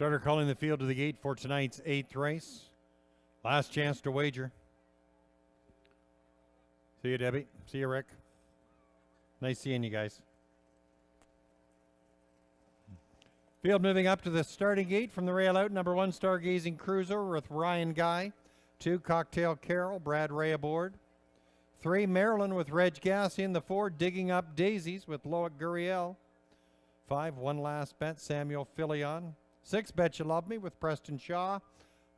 Starter calling the field to the gate for tonight's 8th race. Last chance to wager. See you, Debbie. See you, Rick. Nice seeing you guys. Field moving up to the starting gate from the rail out. Number 1, Stargazing Cruiser with Ryan Guy. 2, Cocktail Carol, Brad Ray aboard. 3, Maryland with Reg Gassi in the 4, Digging Up Daisies with Loic Gurriel. 5, One Last Bet, Samuel Filion. 6, Bet You Love Me with Preston Shaw.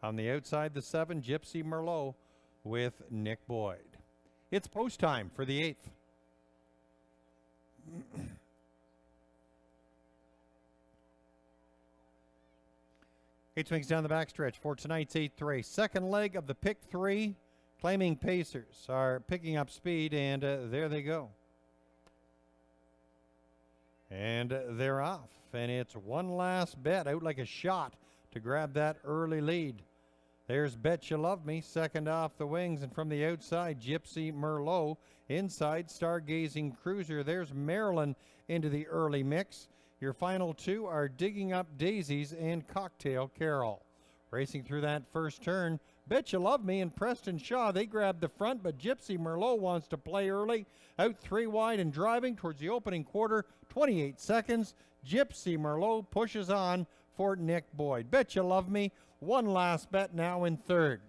On the outside, the 7, Gypsy Merlot with Nick Boyd. It's post time for the 8th. Eight swings down the backstretch for tonight's 8th race. Second leg of the pick 3. Claiming Pacers are picking up speed, and there they go. And they're off. And it's One Last Bet out like a shot to grab that early lead. There's Bet You Love Me, second off the wings, and from the outside, Gypsy Merlot. Inside, Stargazing Cruiser. There's Maryland into the early mix. Your final 2 are Digging Up Daisies and Cocktail Carol. Racing through that first turn, Bet You Love Me and Preston Shaw. They grab the front, but Gypsy Merlot wants to play early. Out 3 wide and driving towards the opening quarter, 28 seconds. Gypsy Merlot pushes on for Nick Boyd. Bet You Love Me, One Last Bet now in 3rd.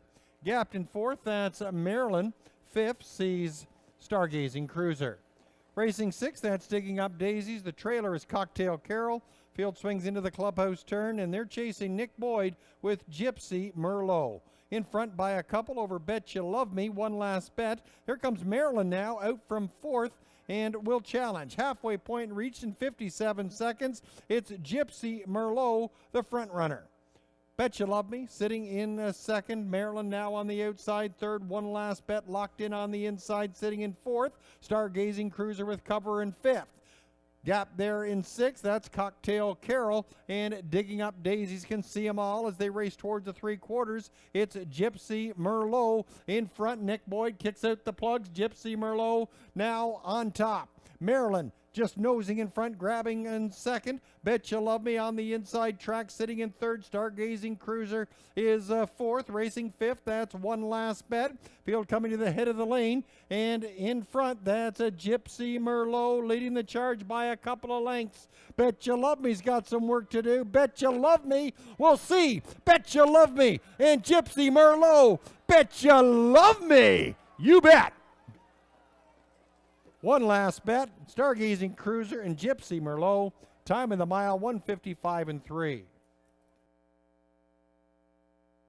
Gapped in 4th, that's Maryland. 5th sees Stargazing Cruiser. Racing 6th, that's Digging Up Daisies. The trailer is Cocktail Carol. Field swings into the clubhouse turn, and they're chasing Nick Boyd with Gypsy Merlot. In front by a couple over Bet You Love Me, One Last Bet. Here comes Maryland now, out from 4th, and will challenge. Halfway point reached in 57 seconds. It's Gypsy Merlot, the front runner. Bet You Love Me sitting in 2nd. Maryland now on the outside. 3rd, One Last Bet locked in on the inside, sitting in 4th. Stargazing Cruiser with cover in 5th. Gap there in 6th. That's Cocktail Carol, and Digging Up Daisies can see them all as they race towards the 3/4. It's Gypsy Merlot in front. Nick Boyd kicks out the plugs. Gypsy Merlot now on top. Maryland just nosing in front, grabbing in 2nd. Bet You Love Me on the inside track, sitting in 3rd. Stargazing Cruiser is 4th, racing 5th. That's One Last Bet. Field coming to the head of the lane, and in front, that's a Gypsy Merlot leading the charge by a couple of lengths. Bet You Love Me's got some work to do. Bet You Love Me, we'll see. Bet You Love Me and Gypsy Merlot. Bet You Love Me, you bet. One Last Bet, Stargazing Cruiser and Gypsy Merlot. Time in the mile, 1:55 and 3.